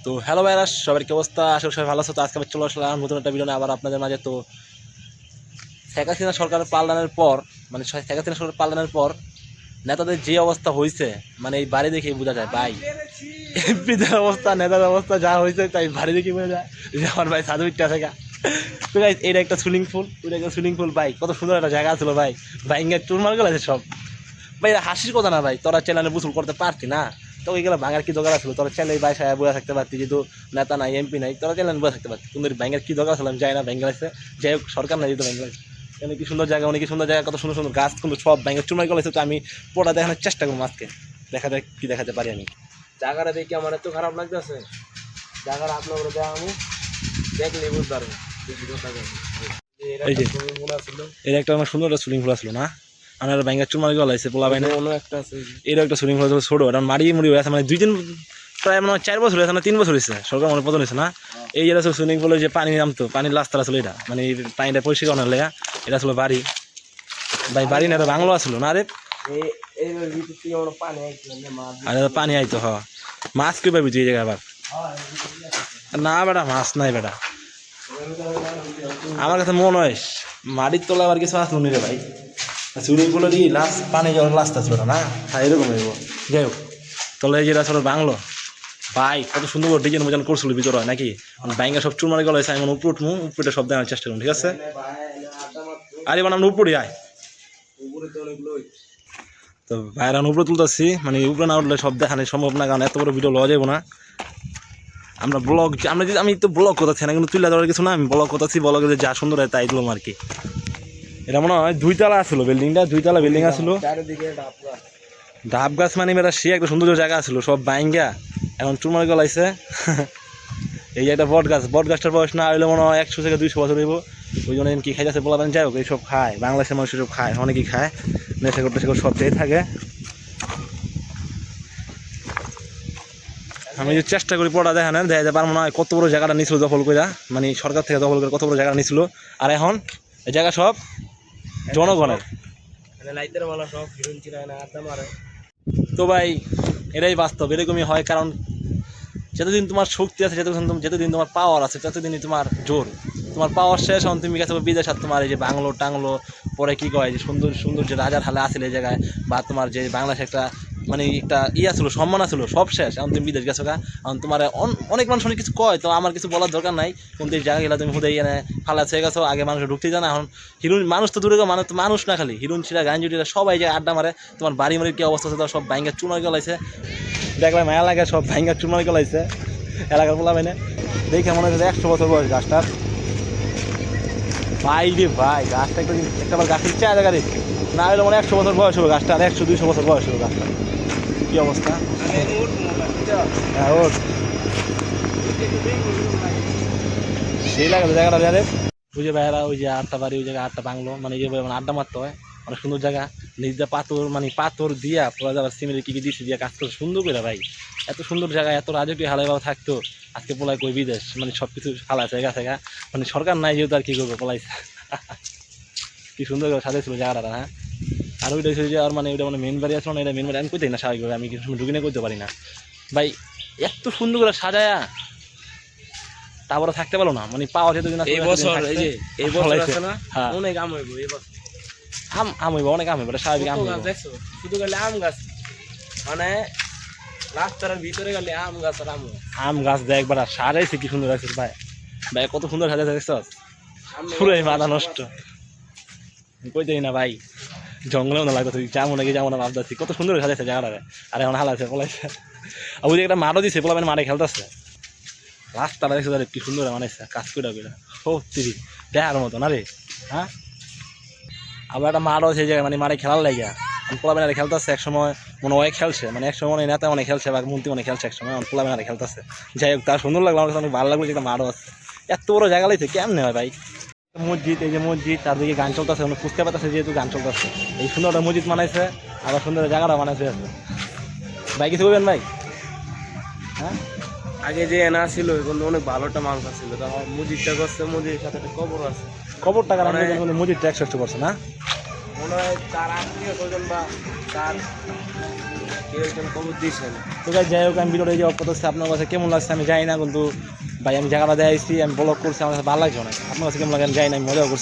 তো হ্যালো ভাইরা, সবার কি অবস্থা? আসলে সবাই ভালো আছো। তো আজকে আমি চলে আসলাম নতুন একটা ভিডিও নিয়ে আবার আপনাদের মাঝে। তো শেখ হাসিনা সরকারের পাল্টানোর পর, মানে শেখ হাসিনা সরকার পাল্টানোর পর নেতাদের যে অবস্থা হয়েছে, মানে এই বাড়ি দেখেই বোঝা যায় ভাই। এমপিদের অবস্থা, নেতাদের অবস্থা যা হয়েছে তাই বাড়ি দেখে বোঝা যায় যে আমার ভাই সাধু ইট্টা থেকে। তো গাইস, এটা একটা সুইমিং পুল, ওইটা একটা সুইমিং পুল ভাই। কত সুন্দর একটা জায়গা ছিল ভাই। ভাই ইঙ্গা টুরমার গেল আছে সব ভাই। হাসির কথা না ভাই, তোরা চ্যানেলে বুসুল করতে পারতি না? তো ওইগুলো ভাঙার কি দরকার ছিল? তোরা চ্যানেল বাসায় বসে থাকতে পারতি, যেহেতু নেতা নাই, এমপি নাই, তোরা চ্যানেল বসে থাকতে পারতি। কিন্তু ব্যাঙ্গের কি দরকার ছিল আমি যাই না। ব্যাঙ্গেল আছে, যাই হোক, সরকার নাই যেহেতু ব্যাঙ্গেল। এখানে কি সুন্দর জায়গা, অনেক সুন্দর জায়গা, কত সুন্দর সুন্দর গাছ, কিন্তু সব ব্যাঙ্গের চুরমার গেল। তো আমি পড়া দেখানোর চেষ্টা করবো আজকে, দেখাতে কি দেখাতে পারি আমি। জায়গাটা দেখে আমার এত খারাপ লাগতেছে। জায়গাটা আপনার আমি দেখলে বুঝতে পারবো। এই যে এটা একটা আমার সুন্দর একটা সুইমিং পুল আসলো না, আমার ব্যাঙ্গের চুরমার গেল আছে পোলা বাইনে। একটা আছে, এরও একটা সুইমিং পুল ছিল ছোটো, এটা মাড়ি মুড়ি হয়ে আছে, মানে 2-3 প্রায় মানে 4 বছর হয়েছে না 3 বছর হয়েছে, সরকার মনে পতন হয়েছে না। এই যেটা সুইমিং পুলে যে পানি নামতো, পানির রাস্তা আসলো এটা, মানে পানিটা পরিষ্কার অনেক লেগা। এটা আসলো বাড়ি ভাই, বাড়ি না, এটা বাংলো আসলো না রে। আর পানি আইতো, হ মাছ কে পাবি তুই এই জায়গায় আবার? না বেটা, মাছ নাই বেটা। আমার কাছে মনে হয় মাটির তলা আবার কিছু আসলো নি রে ভাই। সুইমিং পুলে দিয়ে লাস্ট পানি যাওয়ার লাস্ট আসলো না, হ্যাঁ এরকম হইব। যাই হোক, তলে যেটা আসলে বাংলো ভাই, কত সুন্দর করে ডিজাইন মজান করছিল ভিতরে নাকি। ব্যাঙ্গা সব চুরমারে গেল আছে, আমি উপর উঠবো, উপরে সব দেখার চেষ্টা করুন, ঠিক আছে? আরে বানাম উপরে আয়। তো ভাইরা উপরে তুলতেছি, মানে উপরে না উঠলে সব দেখানো সম্ভব না, কারণ এত বড় ভিডিও লওয়া যাবো না। আমরা ব্লগ, আমরা যদি, আমি তো ব্লগ করতেছি না, কিন্তু তুলে ধরার কিছু না, আমি ব্লগ করতেছি, ব্লগে যা সুন্দর হয় তাই দিলাম আর কি। এটা মনে হয় 2 তলা আসলো বিল্ডিংটা, 2 তলা বিল্ডিং আসলো। ডাব গাছ মানে এটা সে একটা সুন্দর জায়গা আসলো, সব বাইঙ্গা এখন চুরমার গলাইছে। এই যে একটা বট গাছ, বট গাছটার বয়স না হইলে মনে হয় 100 থেকে 200 বছর হইব। ওই জন্য কি খাইতেছে বলাবেন, যাই হোক, এইসব খায় বাংলাদেশের মানুষ, সব খায়, অনেকেই খায়, নেশা করতে সব খেয়ে থাকে। আমি যে চেষ্টা করি পড়া দেখা যায় পারবো না, কত বড় জায়গাটা নিছিল দখল করে, মানে সরকার থেকে দখল করে কত বড় জায়গা নিছিল। আর এখন এই জায়গা সব জনগণের। তো ভাই, এটাই বাস্তব, এরকমই হয়। কারণ যতদিন তোমার শক্তি আছে, যতদিন তোমার পাওয়ার আছে, ততদিনই তোমার জোর। তোমার পাওয়ার শেষ, এখন তুমি গেছো বিদেশ, আর তোমার এই যে বাংলো টাংলো পরে কি কয় যে সুন্দর সুন্দর যে রাজার হালে আসলে এই জায়গায়, বা তোমার যে বাংলাদেশে একটা মানে একটা ছিল, সম্মান আসলো, সব শেষ। এখন তুমি বিদেশ গেছো গা, এখন তোমার অনেক মানুষ অনেক কিছু কয়, তো আমার কিছু বলার দরকার নাই। কিন্তু এই জায়গা গেলে তুমি হুদাই এনে ফালা হয়ে গেছো। আগে মানুষ ঢুকতেই জানা, এখন হিরোইন মানুষ তো দূরে, মানুষ তো মানুষ না, খালি হিরোইন ছিলা, গাঞ্জুটিরা সবাই যে আড্ডা মারে। তোমার বাড়ি মারির কি অবস্থা আছে, সব ভাঙ্গা চুনার গলাইছে, দেখলাম মায়া লাগে, সব ভাঙ্গা চুনার গলাইছে এলাকার পোলা বাইনে। দেখে মনে হচ্ছে 100 বছর বয়স গাছটার। ভাই রে ভাই, গাছটা একটাবার গাছের চা জায়গা রে, না হলে মনে 100 বছর বয়স হবে গাছটা, আর 100-200 বছর বয়স হবে গাছটা। কি অবস্থা? হ্যাঁ ওর সেই লাগে জায়গাটা যাদের ওই যে ভাইয়েরা, ওই যে 8টা বাড়ি, ওই জায়গায় 8টা বাংলো, মানে যে মানে আড্ডা মারতে হয়, অনেক সুন্দর জায়গা। নিজেদের পাথর, মানে পাথর দিয়া পুরা যাবার সিমেন্টের কি দিচ্ছে দিয়া কাজ করতে সুন্দর করে ভাই। এত সুন্দর জায়গা, এত রাজকীয় হালাইভাবে থাকতো, আজকে পোলায় কই বিদেশ, মানে সব কিছু হালাইছে গা, মানে সরকার নাই যেহেতু আর কি করবো, পলাইছে। কি সুন্দর করে সাজাইছিল জায়গাটা, হ্যাঁ। আর ওইটা হচ্ছে যে আর মানে ওইটা মানে মেন বাড়ি আসলো না, এটা মেন বাড়ি আমি কইতেই না স্বাভাবিকভাবে, আমি কিছু ঢুকিনে করতে পারি না ভাই। এত সুন্দর করে সাজায়া তারপরে থাকতে পারলো না, মানে পাওয়া যেত না। এই বছর এই যে এই বছর আছে না, অনেক আম হইব এই বছর। আম হইব, অনেক আম হইব, স্বাভাবিক আম গাছ দেখছো, শুধু গেলে আম গাছ, মানে রাস্তার ভিতরে গেলে আম গাছ আর আম গাছ দেখ একবার সারাইছে, কি সুন্দর আছে ভাই। ভাই কত সুন্দর সাজাইছে দেখছো, পুরাই মাথা নষ্ট। কইতেই না ভাই, জঙ্গলেও না লাগতো, যাবো নাকি যাবো না ভাবতেছি, কত সুন্দর সাজাইছে জায়গাটা। আর এখন হালাইছে পলাইছে। আর ওই যে একটা মাঠও দিছে, পোলা মাঠে খেলতেছে, রাস্তাটা দেখছে কি সুন্দর বানাইছে, কাজ করে সত্যি দেখার মতো না রে, হ্যাঁ। আবার একটা মাঠও আছে জায়গায়, মানে মাঠে খেলার লাগে, পোলা বেনারে খেলতেছে। একসময় মনে হয় খেলছে, মানে একসময় মনে নেতা মনে খেলছে, বা মন্ত্রী মনে খেলছে, একসময় পোলা বেনারে খেলতেছে। যাই হোক, তার সুন্দর লাগলো, আমার কাছে অনেক ভালো লাগলো যে একটা মাঠও আছে। এত বড় জায়গা লাগছে কেমনে হয় ভাই। মসজিদ, এই যে মসজিদ, তার দিকে গান চলতেছে, মানে বুঝতে পারতেছে যেহেতু গান চলতেছে। এই সুন্দর একটা মসজিদ বানাইছে, আবার সুন্দর জায়গাটা বানাইছে আছে। ভাই কিছু বলবেন ভাই? হ্যাঁ, আগে যে এনা ছিল কিন্তু অনেক ভালো একটা মানুষ ছিল, তখন মসজিদটা করছে, মসজিদের সাথে একটা কবর আছে। কবরটা কারণ মসজিদটা 160 করছে না, মনে হয় তার আত্মীয় স্বজন বা তার কেউ একজন কবর দিয়েছেন। তো ভাই যাই হোক, আমি ভিডিওটা যে করতেছি আপনার কাছে কেমন লাগছে আমি জানি না, কিন্তু ভাই আমি জায়গাটা দেখাইছি, আমি ব্লগ করছি, আমার কাছে ভালো লাগছে অনেক। আপনার কাছে কেমন লাগে আমি জানি না, আমি মজাও করছি।